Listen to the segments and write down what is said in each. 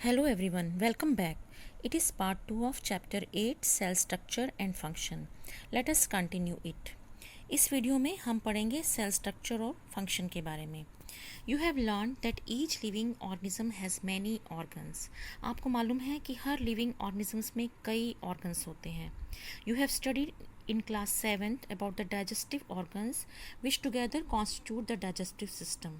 Hello everyone, welcome back. It is part 2 of chapter 8 cell structure and function. Let us continue it. इस video में हम पढ़ेंगे cell structure और function के बारे में. You have learned that each living organism has many organs. आपको मालूम है कि हर लिविंग ऑर्गेनिजम्स में कई ऑर्गन्स होते हैं. You have studied in class 7th about the digestive organs which together constitute the digestive system.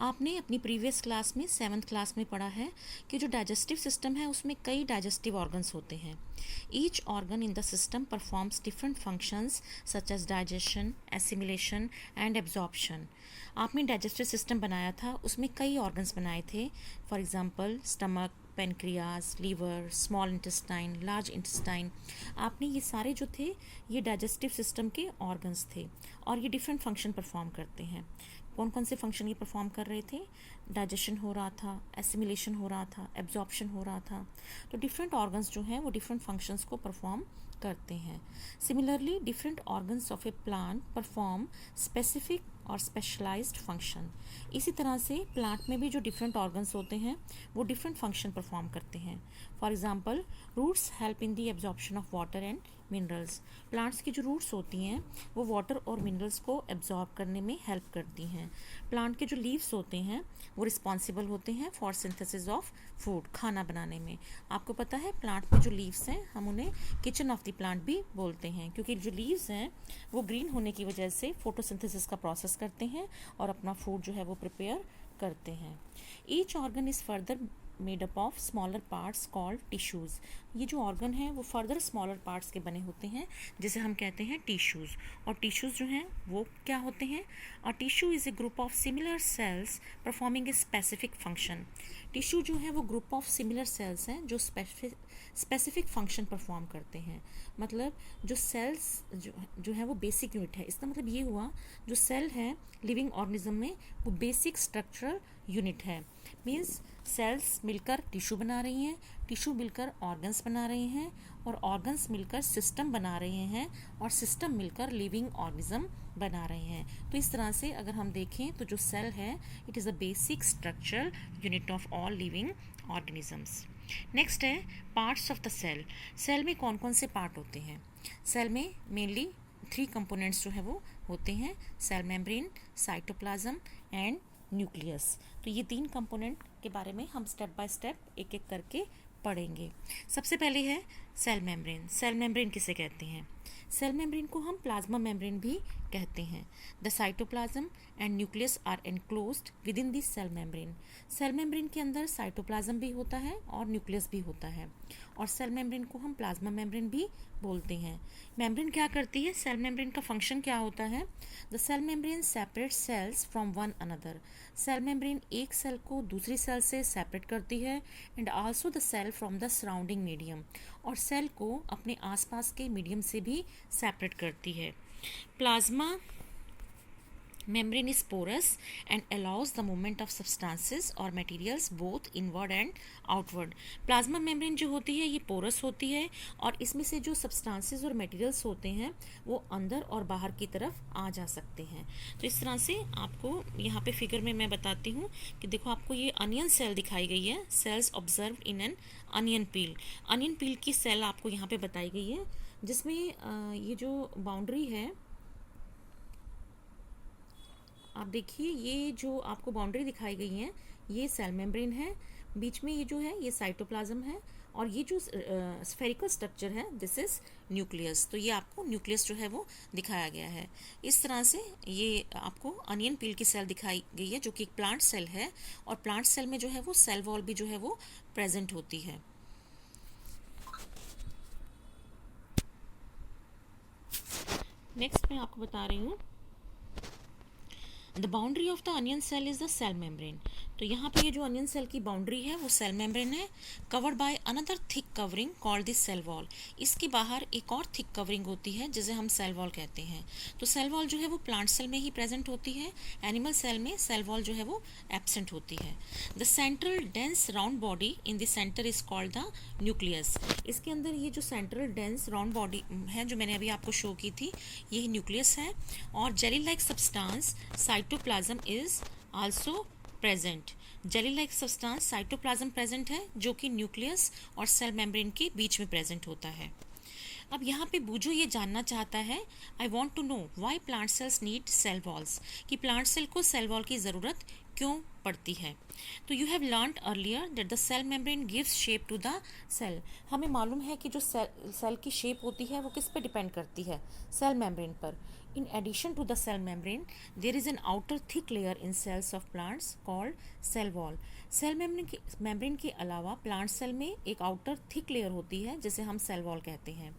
आपने अपनी प्रीवियस क्लास में 7th क्लास में पढ़ा है कि जो डाइजेस्टिव सिस्टम है उसमें कई डाइजेस्टिव ऑर्गन्स होते हैं. Each organ in the system performs different functions such as digestion, assimilation and absorption. आपने डाइजेस्टिव सिस्टम बनाया था, उसमें कई ऑर्गन्स बनाए थे. For example stomach, pancreas, liver, small intestine, large intestine. आपने ये सारे जो थे ये डाइजेस्टिव सिस्टम के ऑर्गन्स थे और ये डिफरेंट फंक्शन परफॉर्म करते हैं. कौन कौन से फंक्शन ये परफॉर्म कर रहे थे? डाइजेशन हो रहा था, एसिमिलेशन हो रहा था, एब्जॉर्प्शन हो रहा था. तो डिफरेंट ऑर्गन्स जो हैं वो डिफरेंट फंक्शंस को परफॉर्म करते हैं. Similarly different organs of A plant perform specific और स्पेशलाइज्ड फंक्शन. इसी तरह से प्लांट में भी जो डिफरेंट ऑर्गन्स होते हैं वो डिफरेंट फंक्शन परफॉर्म करते हैं. For example roots help in the absorption of water and minerals. Plants की जो रूट्स होती हैं वो वाटर और मिनरल्स को एब्जॉर्ब करने में हेल्प करती हैं. प्लांट के जो लीव्स होते हैं वो रिस्पॉन्सिबल होते हैं फॉर सिंथेसिस ऑफ फूड, खाना बनाने में. आपको पता है प्लांट में जो लीव्स हैं हम उन्हें किचन ऑफ द प्लांट भी बोलते हैं क्योंकि जो लीव्स हैं वो ग्रीन होने की वजह से फोटोसिंथेसिस का प्रोसेस करते हैं और अपना फूड जो है वो प्रिपेयर करते हैं. Each organ is further made up of smaller parts called tissues. ये जो ऑर्गन है वो फर्दर स्मॉलर पार्ट्स के बने होते हैं जिसे हम कहते हैं टिश्यूज़. और टिश्यूज़ जो हैं वो क्या होते हैं? A tissue is a group of similar sales performing a specific function. Tissue जो है वो ग्रुप ऑफ सिमिलर सेल्स हैं जो स्पेसिफिक फंक्शन परफॉर्म करते हैं. मतलब जो सेल्स जो है वो बेसिक यूनिट है. इसका मतलब ये हुआ जो सेल है लिविंग ऑर्गेनिज्म में वो बेसिक स्ट्रक्चरल यूनिट है. मीन्स सेल्स मिलकर टिश्यू बना रही हैं, टिश्यू मिलकर ऑर्गन्स बना रहे हैं और ऑर्गन्स मिलकर सिस्टम बना रहे हैं और सिस्टम मिलकर लिविंग ऑर्गेनिज्म बना रहे हैं. तो इस तरह से अगर हम देखें तो जो सेल है it is a basic structural unit of all living organisms. Next है parts of the cell. Cell में कौन कौन से पार्ट होते हैं? सेल में मेनली 3 कंपोनेंट्स जो है वो होते हैं: cell membrane, cytoplasm and nucleus. तो ये 3 कंपोनेंट के बारे में हम स्टेप बाय स्टेप एक एक करके पढ़ेंगे. सबसे पहले है सेल मेम्ब्रेन. सेल मेम्ब्रेन किसे कहते हैं? सेल मेम्ब्रेन को हम प्लाज्मा मेम्ब्रेन भी कहते हैं. The cytoplasm and nucleus are enclosed within this cell membrane. Cell membrane के अंदर साइटोप्लाज्म भी होता है और न्यूक्लियस भी होता है और सेल मेम्ब्रेन को हम प्लाज्मा मेम्ब्रेन भी बोलते हैं. मेम्ब्रेन क्या करती है? सेल मेम्ब्रेन का फंक्शन क्या होता है? The cell membrane separate cells from one another. Cell membrane एक सेल को दूसरी सेल से सेपरेट करती है and also the cell from the surrounding medium. और सेल को अपने आसपास के मीडियम से भी सेपरेट करती है. Plasma membrane is porous and allows the movement of substances or materials both inward and outward. Plasma membrane जो होती है ये पोरस होती है और इसमें से जो सब्सटेंसेस और मटेरियल्स होते हैं वो अंदर और बाहर की तरफ आ जा सकते हैं. तो इस तरह से आपको यहाँ पे फिगर में मैं बताती हूँ कि देखो आपको ये अनियन सेल दिखाई गई है. Cells observe in an onion peel. Onion peel की सेल आपको यहाँ पे बताई गई है जिसमें ये जो बाउंड्री है आप देखिए, ये जो आपको बाउंड्री दिखाई गई है ये सेल मेम्ब्रेन है. बीच में ये जो है ये साइटोप्लाज्म है और ये जो स्फेरिकल स्ट्रक्चर है दिस इज़ न्यूक्लियस. तो ये आपको न्यूक्लियस जो है वो दिखाया गया है. इस तरह से ये आपको अनियन पील की सेल दिखाई गई है जो कि एक प्लांट सेल है और प्लांट सेल में जो है वो सेल वॉल भी जो है वो प्रेजेंट होती है. नेक्स्ट मैं आपको बता रही हूँ the boundary of the onion cell is the cell membrane. तो यहाँ पे ये जो अनियन सेल की बाउंड्री है वो सेल मेम्ब्रेन है. Covered by another thick covering called this cell wall. इसके बाहर एक और थिक कवरिंग होती है जिसे हम सेल वॉल कहते हैं. तो सेल वॉल जो है वो प्लांट सेल में ही प्रेजेंट होती है. एनिमल सेल में सेल वॉल जो है वो एब्सेंट होती है. The central dense round body in the centre is called the nucleus. इसके अंदर ये जो सेंट्रल डेंस राउंड बॉडी है जो मैंने अभी आपको शो की थी ये न्यूक्लियस है. और jelly like substance cytoplasm is also present. Jelly like substance cytoplasm present है, जो कि न्यूक्लियस और सेल मेम्ब्रेन के बीच में प्रेजेंट होता है। अब यहाँ पे बूजो ये जानना चाहता है, I want to know why plant cells need cell walls, कि प्लांट सेल को सेल वॉल की ज़रूरत क्यों पड़ती है। तो you have learned earlier that the cell membrane gives shape to the cell. हमें मालूम है कि जो सेल की शेप होती है वो किस पे डिपेंड करती है, सेल मेम्ब्रेन पर। In addition to the cell membrane, there is an outer thick layer in cells of plants called cell wall. Cell membrane के अलावा प्लांट सेल में एक आउटर थिक लेयर होती है जिसे हम सेल वॉल कहते हैं।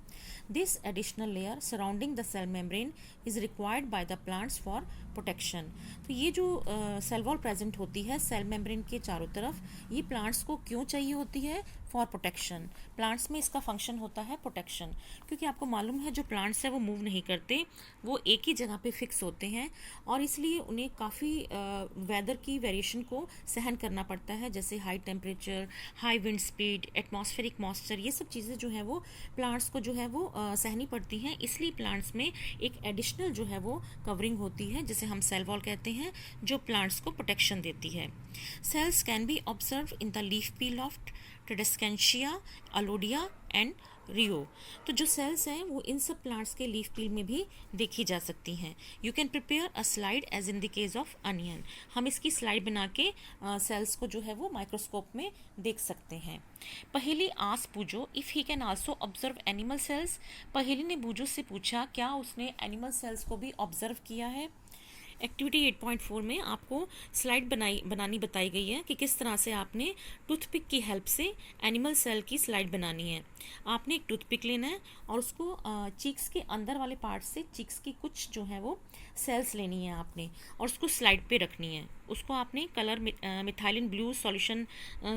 This additional layer surrounding the cell membrane is required by the plants for protection. तो ये जो सेल वॉल प्रेजेंट होती है सेल मेम्ब्रेन के चारों तरफ, ये प्लांट्स को क्यों चाहिए होती है? For protection. प्लांट्स में इसका फंक्शन होता है प्रोटेक्शन, क्योंकि आपको मालूम है जो प्लांट्स है वो मूव नहीं करते, वो एक ही जगह पे फिक्स होते हैं और इसलिए उन्हें काफ़ी वेदर की वेरिएशन को सहन करना पड़ता है, जैसे high temperature, high wind speed, atmospheric moisture, ये सब चीज़ें जो है वो प्लांट्स को जो है वो सहनी पड़ती हैं। इसलिए प्लांट्स में एक एडिशनल जो है वो कवरिंग होती है जिसे हम सेल वॉल कहते हैं, जो प्लांट्स को प्रोटेक्शन देती है। Cells can be observe in the leaf peel of tradescantia, elodea and rhoeo. तो जो सेल्स हैं वो इन सब प्लांट्स के लीफ पील में भी देखी जा सकती हैं। You can prepare a slide as in the case of onion. हम इसकी स्लाइड बना के सेल्स को जो है वो माइक्रोस्कोप में देख सकते हैं। पहेली आस Boojho if he can also observe animal cells. Paheli ने बूजो से पूछा क्या उसने एनिमल सेल्स को भी ऑब्जर्व किया है। एक्टिविटी 8.4 में आपको स्लाइड बनानी बताई गई है कि किस तरह से आपने टूथपिक की हेल्प से एनिमल सेल की स्लाइड बनानी है। आपने एक टूथपिक लेना है और उसको चीक्स के अंदर वाले पार्ट से चीक्स की कुछ जो है वो सेल्स लेनी है आपने और उसको स्लाइड पे रखनी है। उसको आपने कलर मिथाइलिन ब्लू सॉल्यूशन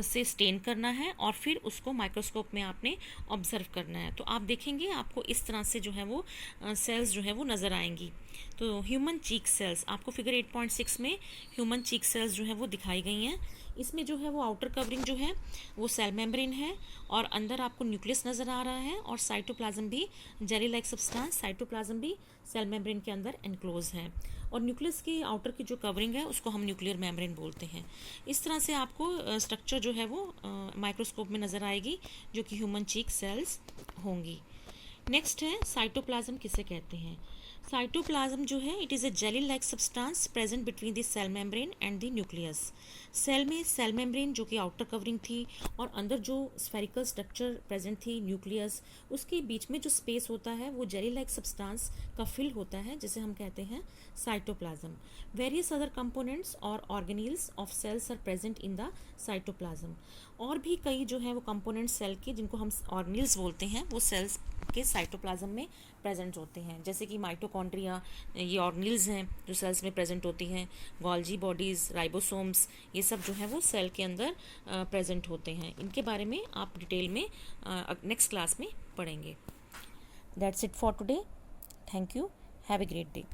से स्टेन करना है और फिर उसको माइक्रोस्कोप में आपने ऑब्जर्व करना है। तो आप देखेंगे आपको इस तरह से जो है वो सेल्स जो है वो नज़र आएंगी। तो ह्यूमन चीक सेल्स आपको फिगर 8.6 में ह्यूमन चीक सेल्स जो है वो दिखाई गई हैं। इसमें जो है वो आउटर कवरिंग जो है वो सेल मेम्ब्रेन है और अंदर आपको न्यूक्लियस नज़र आ रहा है और साइटोप्लाज्म भी जेली लाइक सब्सटेंस, साइटोप्लाज्म भी सेल मेम्ब्रेन के अंदर एनक्लोज है और न्यूक्लियस की आउटर की जो कवरिंग है उसको हम न्यूक्लियर मेम्ब्रेन बोलते हैं। इस तरह से आपको स्ट्रक्चर जो है वो माइक्रोस्कोप में नज़र आएगी जो कि ह्यूमन चीक सेल्स होंगी। नेक्स्ट है साइटोप्लाज्म किसे कहते हैं। साइटोप्लाज्म जो है it is a jelly like substance present between the cell membrane and the nucleus. Cell में सेल मेम्ब्रेन जो कि आउटर कवरिंग थी और अंदर जो स्फेरिकल स्ट्रक्चर प्रेजेंट थी न्यूक्लियस, उसके बीच में जो स्पेस होता है वो जेली लाइक सब्सटेंस का फिल होता है जिसे हम कहते हैं साइटोप्लाज्म। वेरियस अदर कंपोनेंट्स और organelles of cells are present in the cytoplasm. और भी कई जो है वो कंपोनेंट्स सेल के जिनको हम ऑर्गेनील्स बोलते हैं वो सेल्स के साइटोप्लाज्म में प्रेजेंट होते हैं, जैसे कि माइटोकॉन्ड्रिया, ये ऑर्गेनील्स हैं जो सेल्स में प्रेजेंट होती हैं, गोल्जी बॉडीज़, राइबोसोम्स, ये सब जो है वो सेल के अंदर प्रेजेंट होते हैं। इनके बारे में आप डिटेल में नेक्स्ट क्लास में पढ़ेंगे। That's it for today. Thank you. Have a great day.